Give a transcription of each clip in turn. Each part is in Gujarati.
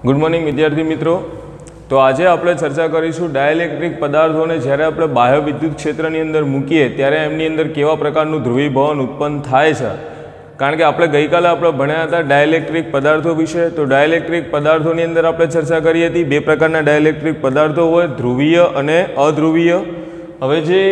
गुड मॉर्निंग विद्यार्थी मित्रों। तो आज आप चर्चा करीशू डायइलेक्ट्रिक पदार्थों ने જ્યારે આપણે બાહ્ય વિદ્યુત ક્ષેત્રની અંદર મૂકીએ ત્યારે એમની અંદર કેવા પ્રકારનું ધ્રુવીભવન ઉત્પન્ન થાય છે। કારણ કે આપણે ગઈકાલે આપણે ભણ્યા હતા ડાયઇલેક્ટ્રિક પદાર્થો વિશે। તો ડાયઇલેક્ટ્રિક પદાર્થોની અંદર આપણે ચર્ચા કરી હતી બે પ્રકારના ડાયઇલેક્ટ્રિક પદાર્થો હોય, ધ્રુવીય અને અધ્રુવીય। હવે જે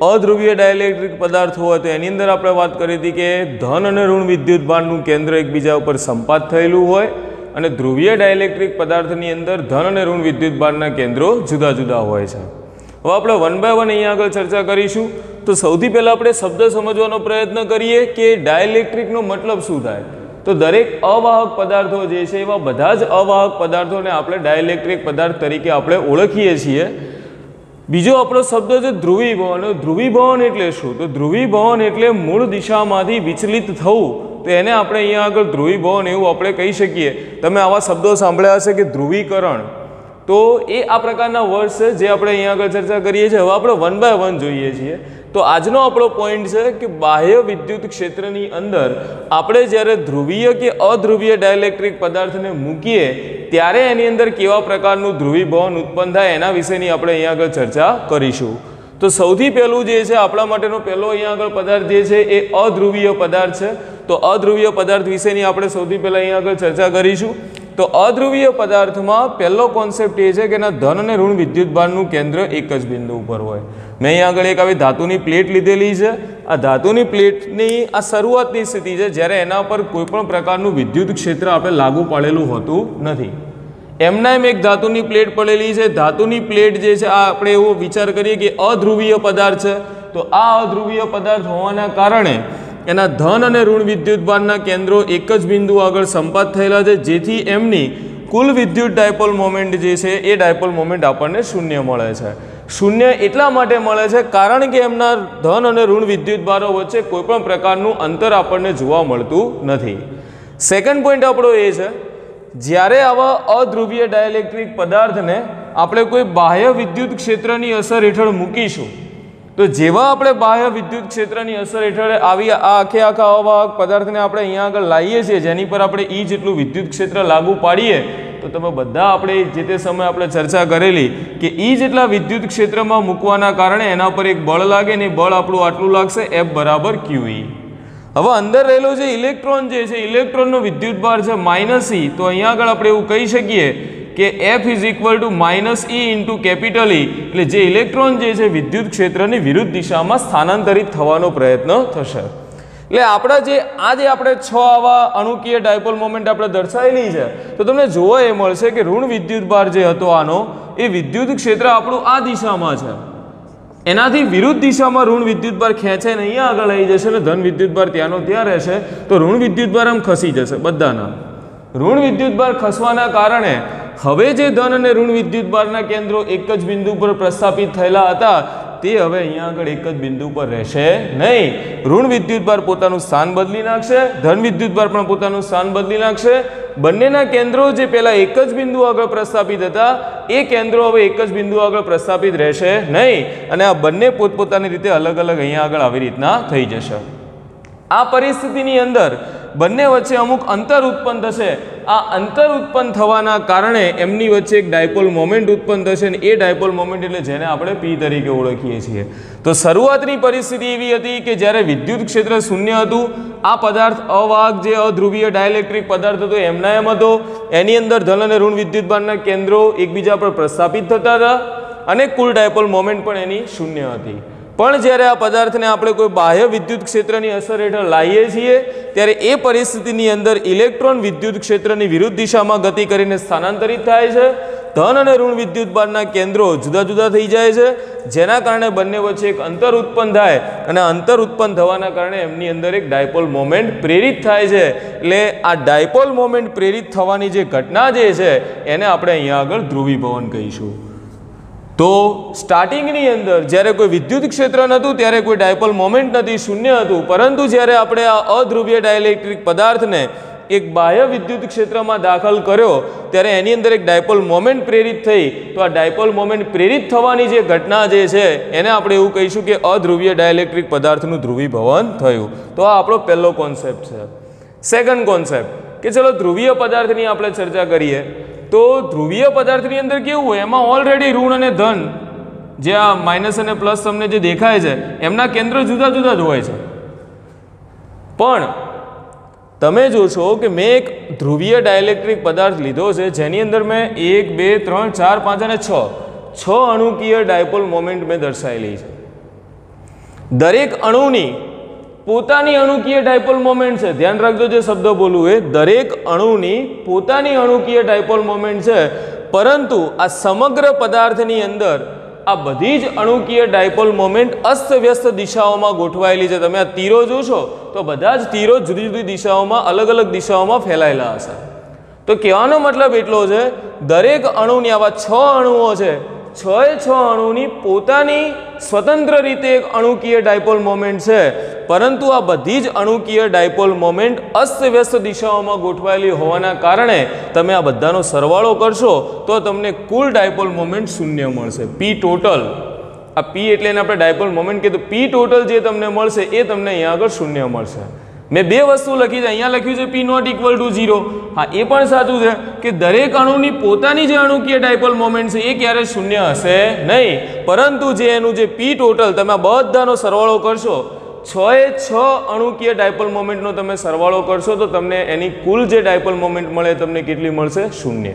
અધ્રુવીય ડાયઇલેક્ટ્રિક પદાર્થો હોય તો એની અંદર આપણે વાત કરી હતી કે ધન અને ઋણ વિદ્યુતભારનું કેન્દ્ર એકબીજા ઉપર સંપાત થયેલું હોય અને ધ્રુવીય ડાયઇલેક્ટ્રિક પદાર્થની અંદર ધન અને ઋણ વિદ્યુતભારના કેન્દ્રો જુદા જુદા હોય છે। હવે આપણે વન બાય વન અહીંયા આગળ ચર્ચા કરીશું। તો સૌથી પહેલાં આપણે શબ્દ સમજવાનો પ્રયત્ન કરીએ કે ડાયઇલેક્ટ્રિકનો મતલબ શું થાય। તો દરેક અવાહક પદાર્થો જે છે એવા બધા જ અવાહક પદાર્થોને આપણે ડાયઇલેક્ટ્રિક પદાર્થ તરીકે આપણે ઓળખીએ છીએ। બીજો આપણો શબ્દ છે ધ્રુવીભવન। ધ્રુવીભવન એટલે શું? તો ધ્રુવીભવન એટલે મૂળ દિશામાંથી વિચલિત થવું। તો એને આપણે અહીંયા આગળ ધ્રુવીભવન એવું આપણે કહી શકીએ। તમે આવા શબ્દો સાંભળ્યા હશે કે ધ્રુવીકરણ। તો એ આ પ્રકારના વર્ડ છે જે આપણે અહીંયા આગળ ચર્ચા કરીએ છીએ। હવે આપણે વન બાય વન જોઈએ છીએ। તો આજનો આપણો પોઈન્ટ છે કે બાહ્ય વિદ્યુત ક્ષેત્રની અંદર આપણે જ્યારે ધ્રુવીય કે અધ્રુવીય ડાયઇલેક્ટ્રિક પદાર્થને મૂકીએ ત્યારે એની અંદર કેવા પ્રકારનું ધ્રુવીભવન ઉત્પન્ન થાય એના વિશેની આપણે અહીંયા આગળ ચર્ચા કરીશું। તો સૌથી પહેલું જે છે આપણા માટેનો પહેલો અહીંયા આગળ પદાર્થ જે છે એ અધ્રુવીય પદાર્થ છે। તો અધ્રુવીય પદાર્થ વિશેની આપણે સૌથી પહેલાં અહીંયા આગળ ચર્ચા કરીશું। તો અધ્રુવીય પદાર્થમાં પહેલો કોન્સેપ્ટ એ છે કે એના ધન અને ઋણ વિદ્યુતભારનું કેન્દ્ર એક જ બિંદુ ઉપર હોય। મેં અહીંયા આગળ એક આવી ધાતુની પ્લેટ લીધેલી છે। આ ધાતુની પ્લેટની આ શરૂઆતની સ્થિતિ છે જ્યારે એના પર કોઈપણ પ્રકારનું વિદ્યુત ક્ષેત્ર આપણે લાગુ પાડેલું હોતું નથી। એમના એમ એક ધાતુની પ્લેટ પડેલી છે। ધાતુની પ્લેટ જે છે આ આપણે એવો વિચાર કરીએ કે અધ્રુવીય પદાર્થ છે। તો આ અધ્રુવીય પદાર્થ હોવાના કારણે એના ધન અને ઋણ વિદ્યુતભારના કેન્દ્રો એક જ બિંદુ આગળ સંપાત થયેલા છે, જેથી એમની કુલ વિદ્યુત ડાયપોલ મોમેન્ટ જે છે એ ડાયપોલ મોમેન્ટ આપણને શૂન્ય મળે છે। શૂન્ય એટલા માટે મળે છે કારણ કે એમના ધન અને ઋણ વિદ્યુતભારો વચ્ચે કોઈપણ પ્રકારનું અંતર આપણને જોવા મળતું નથી। સેકન્ડ પોઈન્ટ આપણો એ છે જ્યારે આવા અધ્રુવીય ડાયઇલેક્ટ્રિક પદાર્થને આપણે કોઈ બાહ્ય વિદ્યુત ક્ષેત્રની અસર હેઠળ મૂકીશું તો જેવા આપણે બાહ્ય વિદ્યુત ક્ષેત્રની અસર હેઠળ આવી આ આખા અવાહક પદાર્થને આપણે અહીંયા આગળ લાવીએ છીએ જેની પર આપણે ઈ જેટલું વિદ્યુત ક્ષેત્ર લાગુ પાડીએ તો તમે બધા આપણે જે તે સમયે આપણે ચર્ચા કરેલી કે ઈ જેટલા વિદ્યુત ક્ષેત્રમાં મૂકવાના કારણે એના પર એક બળ લાગે ને બળ આપણું આટલું લાગશે F બરાબર QE। હવે અંદર રહેલો જે ઇલેક્ટ્રોન જે છે ઇલેક્ટ્રોનનો વિદ્યુતભાર છે -E। તો અહીંયા આગળ આપણે એવું કહી શકીએ કે F is equal to -E into capital E। એટલે જે ઇલેક્ટ્રોન જે છે વિદ્યુત ક્ષેત્રની વિરુદ્ધ દિશામાં સ્થાનાંતરિત થવાનો પ્રયત્ન થશે। એટલે આપણા જે આપણે 6 આવા અણુકીય ડાયપોલ મોમેન્ટ આપણે દર્શાવેલી છે તો તમને જોવા એ મળશે કે ઋણ વિદ્યુતભાર જે હતો આનો એ વિદ્યુત ક્ષેત્ર આપણું આ દિશામાં છે, એનાથી વિરુદ્ધ દિશામાં ઋણ વિદ્યુતભાર ખેંચાઈને અહીંયા આગળ આવી જશે અને ધન વિદ્યુતભાર ત્યાંનો ત્યાં રહેશે। તો ઋણ વિદ્યુતભાર આમ ખસી જશે બધાના। ઋણ વિદ્યુતભાર ખસવાના કારણે હવે જે ધન અને ઋણ વિદ્યુતભારના કેન્દ્રો એક જ બિંદુ પર પ્રસ્થાપિત થયેલા હતા તે હવે અહીંયા આગળ એક જ બિંદુ પર રહેશે નહીં। ઋણ વિદ્યુતભાર પોતાનું સ્થાન બદલી નાખશે, ધન વિદ્યુતભાર પણ પોતાનું સ્થાન બદલી નાખશે। બંનેના કેન્દ્રો જે પહેલા એક જ બિંદુ આગળ પ્રસ્થાપિત હતા એ કેન્દ્રો હવે એક જ બિંદુ આગળ પ્રસ્થાપિત રહેશે નહીં અને આ બંને પોતપોતાની રીતે અલગ અલગ અહીંયા આગળ આવી રીતના થઈ જશે। આ પરિસ્થિતિની અંદર બંને વચ્ચે અમુક અંતર ઉત્પન્ન થશે। આ અંતર ઉત્પન્ન થવાના કારણે એમની વચ્ચે એક ડાયપોલ મોમેન્ટ ઉત્પન્ન થશે અને એ ડાયપોલ મોમેન્ટ એટલે જેને આપણે P તરીકે ઓળખીએ છીએ। તો શરૂઆતની પરિસ્થિતિ એવી હતી કે જ્યારે વિદ્યુત ક્ષેત્ર શૂન્ય હતું, આ પદાર્થ અવાહક જે અધ્રુવીય ડાયઇલેક્ટ્રિક પદાર્થ હતો એમના એમ હતો, એની અંદર ધન અને ઋણ વિદ્યુતભારના કેન્દ્રો એકબીજા પર પ્રસ્થાપિત થતા હતા અને કુલ ડાયપોલ મોમેન્ટ પણ એની શૂન્ય હતી। પણ જ્યારે આ પદાર્થને આપણે કોઈ બાહ્ય વિદ્યુત ક્ષેત્રની અસર હેઠળ લાવીએ છીએ ત્યારે એ પરિસ્થિતિની અંદર ઇલેક્ટ્રોન વિદ્યુત ક્ષેત્રની વિરુદ્ધ દિશામાં ગતિ કરીને સ્થાનાંતરિત થાય છે। ધન અને ઋણ વિદ્યુતભારના કેન્દ્રો જુદા જુદા થઈ જાય છે જેના કારણે બંને વચ્ચે એક અંતર ઉત્પન્ન થાય અને અંતર ઉત્પન્ન થવાના કારણે એમની અંદર એક ડાયપોલ મોમેન્ટ પ્રેરિત થાય છે। એટલે આ ડાયપોલ મોમેન્ટ પ્રેરિત થવાની જે ઘટના જે છે એને આપણે અહીંયા આગળ ધ્રુવીભવન કહીશું। તો સ્ટાર્ટિંગની અંદર જ્યારે કોઈ વિદ્યુત ક્ષેત્ર નહોતું ત્યારે કોઈ ડાયપોલ મોમેન્ટ નથી, શૂન્ય હતું। પરંતુ જ્યારે આપણે આ અધ્રુવીય ડાયઇલેક્ટ્રિક પદાર્થને એક બાહ્ય વિદ્યુત ક્ષેત્રમાં દાખલ કર્યો ત્યારે એની અંદર એક ડાયપોલ મોમેન્ટ પ્રેરિત થઈ। તો આ ડાયપોલ મોમેન્ટ પ્રેરિત થવાની જે ઘટના જે છે એને આપણે એવું કહીશું કે અધ્રુવીય ડાયઇલેક્ટ્રિક પદાર્થનું ધ્રુવીભવન થયું। તો આ આપણો પહેલો કોન્સેપ્ટ છે। સેકન્ડ કોન્સેપ્ટ કે ચલો ધ્રુવીય પદાર્થની આપણે ચર્ચા કરીએ। તો ધ્રુવીય પદાર્થની અંદર કેવું હોય, એમાં ઓલરેડી ઋણ અને ધન જે આ માઇનસ અને પ્લસ તમને જે દેખાય છે એમના કેન્દ્ર જુદા જુદા જ હોય છે. પણ તમે જોશો કે મેં એક ધ્રુવીય ડાયલેક્ટ્રિક પદાર્થ લીધો છે જેની અંદર મેં 1 2 3 4 5 અને 6 અણુકીય ડાયપોલ મોમેન્ટ મેં દર્શાવેલી છે. દરેક અણુની પોતાની અણુકીય ડાયપોલ મોમેન્ટ છે. ધ્યાન રાખજો જે શબ્દ બોલું એ દરેક અણુની પોતાની અણુકીય ડાયપોલ મોમેન્ટ છે, પરંતુ આ સમગ્ર પદાર્થની અંદર આ બધી જ અણુકીય ડાયપોલ મોમેન્ટ અસ્તવ્યસ્ત દિશાઓમાં ગોઠવાયેલી છે. તમે આ તીરો જોશો તો બધા જ તીરો જુદી જુદી દિશાઓમાં અલગ અલગ દિશાઓમાં ફેલાયેલા હશે. તો કહેવાનો મતલબ એટલો છે, દરેક અણુની આવા 6 અણુઓ છે, 6 અણુની પોતાની સ્વતંત્ર રીતે એક અણુકીય ડાયપોલ મોમેન્ટ છે, પરંતુ આ બધી જ અણુકીય ડાયપોલ મોમેન્ટ અસ્તવ્યસ્ત દિશાઓમાં ગોઠવાયેલી હોવાના કારણે તમે આ બધાનો સરવાળો કરશો તો તમને કુલ ડાયપોલ મોમેન્ટ 0 મળશે. પી ટોટલ, આ પી એટલે એને આપણે ડાયપોલ મોમેન્ટ કીધું, પી ટોટલ જે તમને મળશે એ તમને અહીંયા આગળ 0 મળશે. મેં 2 વસ્તુ લખી છે, અહીંયા લખ્યું છે પી નોટ ઇક્વલ ટુ 0. હા, એ પણ સાચું છે કે દરેક અણુની પોતાની જે અણુકીય ડાયપોલ મોમેન્ટ છે એ ક્યારે 0 હશે નહીં, પરંતુ જે એનું જે પી ટોટલ તમે આ બધાનો સરવાળો કરશો, 6 અણુકીય ડાયપોલ મોમેન્ટનો તમે સરવાળો કરશો તો તમને એની કુલ જે ડાયપોલ મોમેન્ટ મળે તમને કેટલી મળશે? 0.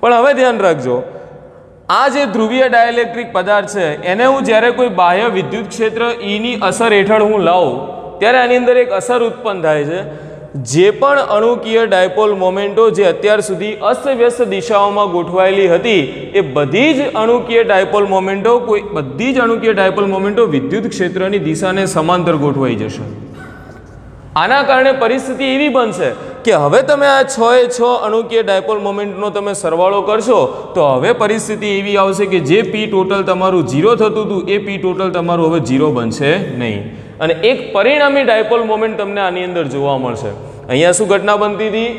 પણ હવે ધ્યાન રાખજો, આ જે ધ્રુવીય ડાયલેક્ટ્રિક પદાર્થ છે એને હું જ્યારે કોઈ બાહ્ય વિદ્યુત ક્ષેત્ર E ની અસર હેઠળ હું લાવું ત્યારે આની અંદર એક અસર ઉત્પન્ન થાય છે. જે પણ અણુકીય ડાયપોલ મોમેન્ટો જે અત્યાર સુધી અસ્તવ્યસ્ત દિશાઓમાં ગોઠવાયેલી હતી એ બધી જ અણુકીય ડાયપોલ મોમેન્ટો વિદ્યુત ક્ષેત્રની દિશાને સમાંતર ગોઠવાઈ જશે. આના કારણે પરિસ્થિતિ એવી બનશે કે હવે તમે આ 6 અણુકીય ડાયપોલ મોમેન્ટનો તમે સરવાળો કરશો તો હવે પરિસ્થિતિ એવી આવશે કે જે પી ટોટલ તમારું 0 થતું હતું એ પી ટોટલ તમારું હવે 0 બનશે નહીં, અને એક પરિણામી ડાયપોલ મોમેન્ટ તમને આની અંદર જોવા મળશે. અહીંયા શું ઘટના બનતી હતી?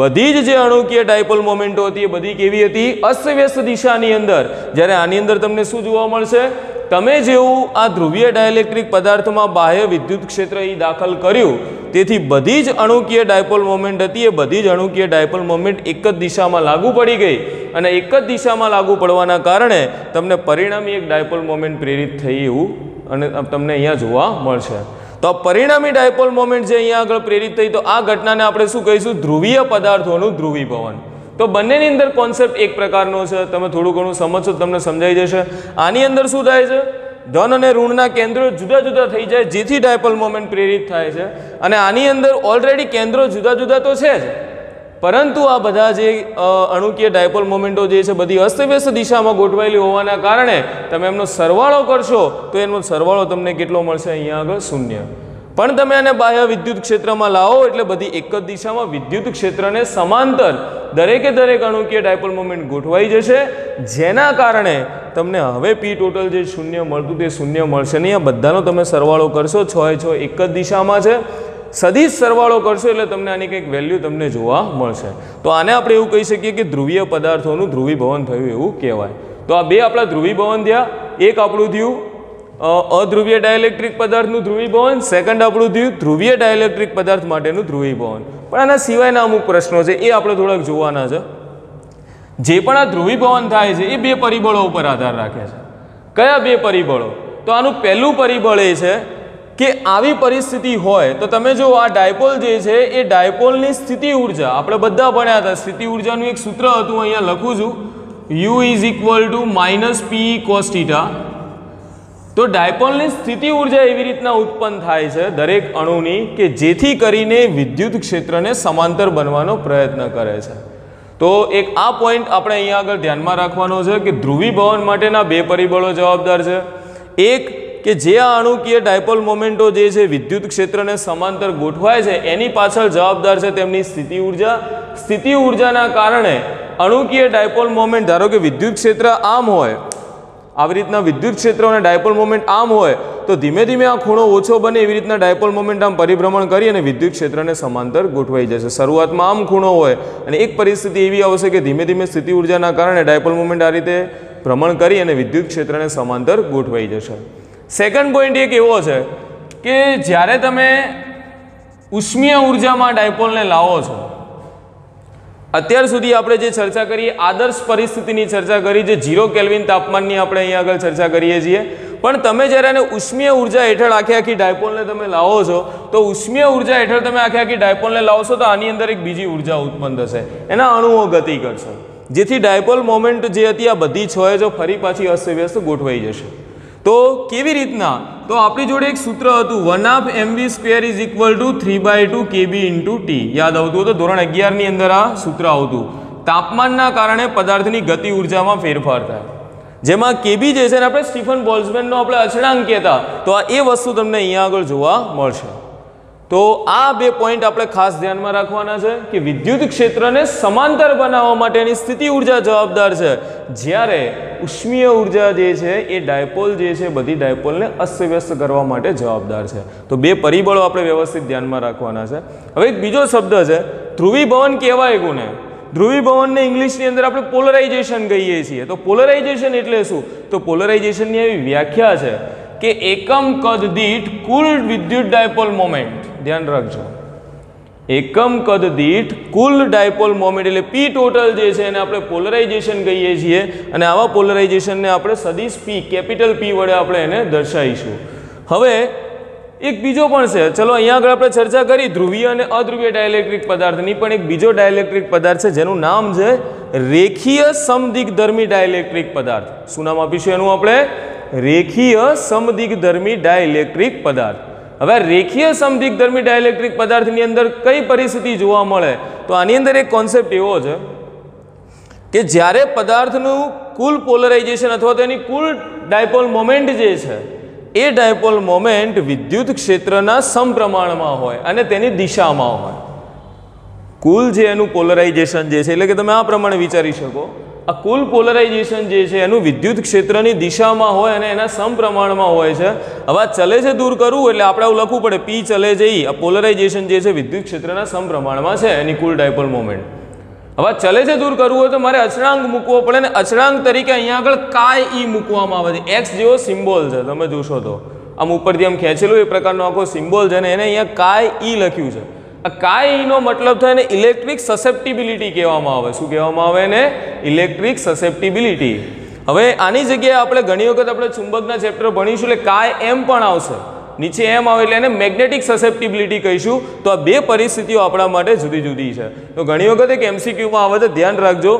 બધી જ જે અણુકીય ડાયપોલ મોમેન્ટો હતી એ બધી કેવી હતી? અસ્તવ્યસ્ત દિશાની અંદર. જ્યારે આની અંદર તમને શું જોવા મળશે? તમે જેવું આ ધ્રુવીય ડાયલેક્ટ્રિક પદાર્થમાં બાહ્ય વિદ્યુત ક્ષેત્ર દાખલ કર્યું, તેથી બધી જ અણુકીય ડાયપોલ મોમેન્ટ હતી એ બધી જ અણુકીય ડાયપોલ મોમેન્ટ એક જ દિશામાં લાગુ પડી ગઈ, અને એક જ દિશામાં લાગુ પડવાના કારણે તમને પરિણામી એક ડાયપોલ મોમેન્ટ પ્રેરિત થઈ એવું અને તમને અહીંયા જોવા મળશે. તો પરિણામી ડાયપોલ મોમેન્ટ જે અહીંયા આગળ પ્રેરિત થઈ, તો આ ઘટનાને આપણે શું કહીશું? ધ્રુવીય પદાર્થોનું ધ્રુવીભવન. તો બંનેની અંદર કોન્સેપ્ટ એક પ્રકારનો છે, તમે થોડું ઘણું સમજશો તમને સમજાઈ જશે. આની અંદર શું થાય છે? ધન અને ઋણના કેન્દ્રો જુદા જુદા થઈ જાય જેથી ડાયપોલ મોમેન્ટ પ્રેરિત થાય છે, અને આની અંદર ઓલરેડી કેન્દ્રો જુદા જુદા તો છે જ, પરંતુ આ બધા જે અણુકીય ડાયપોલ મોમેન્ટો જે છે બધી અસ્તવ્યસ્ત દિશામાં ગોઠવાયેલી હોવાના કારણે તમે એમનો સરવાળો કરશો તો એનો સરવાળો તમને કેટલો મળશે? અહીંયા આગળ 0. પણ તમે આને બાહ્ય વિદ્યુત ક્ષેત્રમાં લાવો એટલે બધી એક જ દિશામાં વિદ્યુત ક્ષેત્રને સમાંતર દરેકે દરેક અણુકીય ડાયપોલ મોમેન્ટ ગોઠવાઈ જશે, જેના કારણે તમને હવે પી ટોટલ જે 0 મળતું તે 0 મળશે નહીં. આ બધાનો તમે સરવાળો કરશો, 6 એક જ દિશામાં છે, સદિશ સરવાળો કરશો એટલે તમને આની કંઈક વેલ્યુ તમને જોવા મળશે. તો આને આપણે એવું કહી શકીએ કે ધ્રુવીય પદાર્થોનું ધ્રુવીભવન થયું એવું કહેવાય. તો આ બે આપણા ધ્રુવીભવન થયા. એક આપણું થયું અધ્રુવીય ડાયલેક્ટ્રિક પદાર્થનું ધ્રુવીભવન, સેકન્ડ આપણું થયું ધ્રુવીય ડાયલેક્ટ્રિક પદાર્થ માટેનું ધ્રુવીભવન. પણ આના સિવાયના અમુક પ્રશ્નો છે એ આપણે થોડાક જોવાના છે. જે પણ આ ધ્રુવીભવન થાય છે એ 2 પરિબળો ઉપર આધાર રાખે છે. કયા 2 પરિબળો? તો આનું પહેલું પરિબળ એ છે કે આવી પરિસ્થિતિ હોય તો તમે જો આ ડાયપોલ જે છે એ ડાયપોલની સ્થિતિ ઉર્જા આપણે બધા ભણ્યા હતા. સ્થિતિ ઉર્જાનું એક સૂત્ર હતું, અહીંયા લખું છું, U = -P cos θ. તો ડાયપોલની સ્થિતિ ઉર્જા એવી રીતના ઉત્પન્ન થાય છે દરેક અણુની કે જેથી કરીને વિદ્યુત ક્ષેત્રને સમાંતર બનવાનો પ્રયત્ન કરે છે. તો એક આ પોઈન્ટ આપણે અહીંયા આગળ ધ્યાનમાં રાખવાનો છે કે ધ્રુવીભવન માટેના 2 પરિબળો જવાબદાર છે. એક કે જે આ અણુકીય ડાયપોલ મોમેન્ટો જે છે વિદ્યુત ક્ષેત્રને સમાંતર ગોઠવાય છે એની પાછળ જવાબદાર છે તેમની સ્થિતિ ઉર્જા. સ્થિતિ ઉર્જાના કારણે અણુકીય ડાયપોલ મોમેન્ટ, ધારો કે વિદ્યુત ક્ષેત્ર આમ હોય, આવી રીતના વિદ્યુત ક્ષેત્ર અને ડાયપોલ મોમેન્ટ આમ હોય તો ધીમે ધીમે આ ખૂણો ઓછો બને એવી રીતના ડાયપોલ મોમેન્ટ આમ પરિભ્રમણ કરી અને વિદ્યુત ક્ષેત્રને સમાંતર ગોઠવાઈ જશે. શરૂઆતમાં આમ ખૂણો હોય અને એક પરિસ્થિતિ એવી આવશે કે ધીમે ધીમે સ્થિતિ ઉર્જાના કારણે ડાયપોલ મોમેન્ટ આ રીતે ભ્રમણ કરી અને વિદ્યુત ક્ષેત્રને સમાંતર ગોઠવાઈ જશે. સેકન્ડ પોઈન્ટ એક એવો છે કે જ્યારે તમે ઉષ્મીય ઉર્જામાં ડાયપોલને લાવો છો અત્યાર સુધી આપણે જે ચર્ચા કરી આદર્શ પરિસ્થિતિની ચર્ચા કરી, જે 0 કેલ્વિન તાપમાનની આપણે અહીંયા આગળ ચર્ચા કરીએ છીએ. પણ તમે જ્યારે એને ઉષ્મીય ઉર્જા હેઠળ આખી ડાયપોલને તમે લાવો છો, તો ઉષ્મીય ઉર્જા હેઠળ તમે આખી ડાયપોલને લાવશો તો આની અંદર એક બીજી ઉર્જા ઉત્પન્ન થશે, એના અણુઓ ગતિ કરશે, જેથી ડાયપોલ મોમેન્ટ જે હતી આ બધી 6 જો ફરી પાછી અસ્તવ્યસ્ત ગોઠવાઈ જશે. તો કેવી રીતના? તો આપણી જોડે એક સૂત્ર હતું 1/mv² = 3/2 kb × t. યાદ આવતું હતું? ધોરણ 11 ની અંદર આ સૂત્ર આવતું. તાપમાનના કારણે પદાર્થની ગતિ ઉર્જામાં ફેરફાર થાય, જેમાં કેબી જે છે ને આપણે સ્ટીફન બોલ્ટ્ઝમેનનો આપણે અચળાંક કહેતા, તો આ એ વસ્તુ તમને અહીંયા આગળ જોવા મળશે. તો આ બે પોઈન્ટ આપણે ખાસ ધ્યાનમાં રાખવાના છે કે વિદ્યુત ક્ષેત્રને સમાંતર બનાવવા માટેની સ્થિતિ ઉર્જા જવાબદાર છે, જ્યારે ઉષ્મીય ઉર્જા જે છે એ ડાયપોલ જે છે બધી ડાયપોલને અસ્તવ્યસ્ત કરવા માટે જવાબદાર છે. તો બે પરિબળો આપણે વ્યવસ્થિત ધ્યાનમાં રાખવાના છે. હવે એક બીજો શબ્દ છે ધ્રુવીભવન કહેવાય કોને? ધ્રુવીભવનને ઇંગ્લિશની અંદર આપણે પોલરાઇઝેશન કહીએ છીએ. તો પોલરાઇઝેશન એટલે શું? તો પોલરાઇઝેશનની એવી વ્યાખ્યા છે કે એકમ કદ દીઠ કુલ વિદ્યુત ડાયપોલ મોમેન્ટ, ધ્યાન રાખજો, એકમ કદ દીઠ કુલ ડાયપોલ મોમેન્ટ એટલે પી ટોટલ જે છે એને આપણે પોલરાઇઝેશન કહીએ છીએ. અને આવા પોલરાઇઝેશનને આપણે સદિશ પી, કેપિટલ પી વડે આપણે એને દર્શાવીશું. હવે એક બીજો પણ છે, ચલો અહીંયા આગળ આપણે ચર્ચા કરી ધ્રુવીય અને અધ્રુવીય ડાયલેક્ટ્રિક પદાર્થની, પણ એક બીજો ડાયલેક્ટ્રિક પદાર્થ છે જેનું નામ છે રેખીય સમદિગ્ધર્મી ડાયલેક્ટ્રિક પદાર્થ. શું નામ આપીશું એનું આપણે? રેખીય સમદિગ્ધર્મી ડાયલેક્ટ્રિક પદાર્થ. હવે રેખીય સમદિગ્ધર્મી ડાયલેક્ટ્રિક પદાર્થની અંદર કઈ પરિસ્થિતિ જોવા મળે? તો આની અંદર એક કોન્સેપ્ટ એવો છે કે જ્યારે પદાર્થનું કુલ પોલરાઇઝેશન અથવા તો એની કુલ ડાયપોલ મોમેન્ટ જે છે એ ડાયપોલ મોમેન્ટ વિદ્યુત ક્ષેત્રના સમપ્રમાણમાં હોય અને તેની દિશામાં હોય. કુલ જે એનું પોલરાઇઝેશન જે છે, એટલે કે તમે આ પ્રમાણે વિચારી શકો, આ કુલ પોલરાઇઝેશન જે છે એનું વિદ્યુત ક્ષેત્રની દિશામાં હોય અને એના સમપ્રમાણમાં હોય છે. હવે ચલે છે દૂર કરવું એટલે આપણે આવું લખવું પડે પી ચલે જઈ, આ પોલરાઇઝેશન જે છે વિદ્યુત ક્ષેત્રના સમપ્રમાણમાં છે એની કુલ ડાયપોલ મોમેન્ટ. હવે ચલે છે દૂર કરવું હોય તો મારે અચળાંક મૂકવો પડે, ને અચળાંક તરીકે અહીંયા આગળ કાય ઈ મૂકવામાં આવે છે. એક્સ જેવો સિમ્બોલ છે, તમે જોશો તો આમ ઉપરથી આમ ખેંચેલું એ પ્રકારનો આખો સિમ્બોલ છે ને એને અહીંયા કાય ઈ લખ્યું છે. આ કાય ઈનો મતલબ થાય ને ઇલેક્ટ્રિક સસેપ્ટિબિલિટી કહેવામાં આવે. શું કહેવામાં આવે એને? Electric susceptibility. હવે આની જગ્યાએ આપણે ઘણી વખત આપણે ચુંબકના ચેપ્ટર ભણીશું એટલે કાય એમ પણ આવશે, નીચે એમ આવે એટલે એને મેગ્નેટિક સસેપ્ટિબિલિટી કહીશું. તો આ બે પરિસ્થિતિઓ આપણા માટે જુદી જુદી છે. તો ઘણી વખત એક એમસીક્યુમાં આવે તો ધ્યાન રાખજો,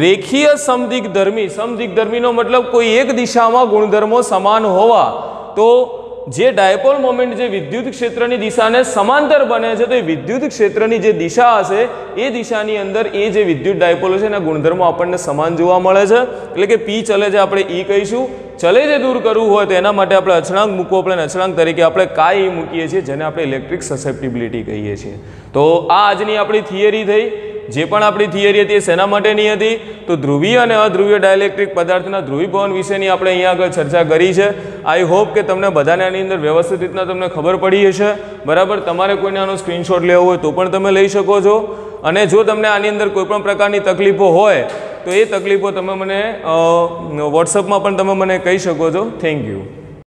રેખીય સમદિગ્ધર્મી, સમદિગ્ધર્મીનો મતલબ કોઈ એક દિશામાં ગુણધર્મો સમાન હોવા. તો જે ડાયપોલ મોમેન્ટ જે વિદ્યુત ક્ષેત્રની દિશાને સમાંતર બને છે, તો એ વિદ્યુત ક્ષેત્રની જે દિશા હશે એ દિશાની અંદર એ જે વિદ્યુત ડાયપોલ છે એના ગુણધર્મો આપણને સમાન જોવા મળે છે. એટલે કે પી ચલે છે આપણે ઈ કહીશું, ચલે જે દૂર કરવું હોય તો એના માટે આપણે અચળાંક મૂકવો પડે, અચળાંક તરીકે આપણે કાય મૂકીએ છીએ જેને આપણે ઇલેક્ટ્રિક સસેપ્ટિબિલિટી કહીએ છીએ. તો આ આજની આપણી થિયરી થઈ. જે પણ આપણી થિયરી હતી એ શેના માટેની હતી? તો ધ્રુવીય અને અધ્રુવીય ડાયલેક્ટ્રિક પદાર્થના ધ્રુવીભવન વિશેની આપણે અહીંયા આગળ ચર્ચા કરી છે. આઈ હોપ કે તમને બધાને આની અંદર વ્યવસ્થિત રીતના તમને ખબર પડી હશે. બરાબર, તમારે કોઈને આનો સ્ક્રીનશોટ લેવો હોય તો પણ તમે લઈ શકો છો. અને જો તમને આની અંદર કોઈ પણ પ્રકારની તકલીફો હોય તો એ તકલીફો તમે મને વોટ્સઅપમાં પણ તમે મને કહી શકો છો. Thank you.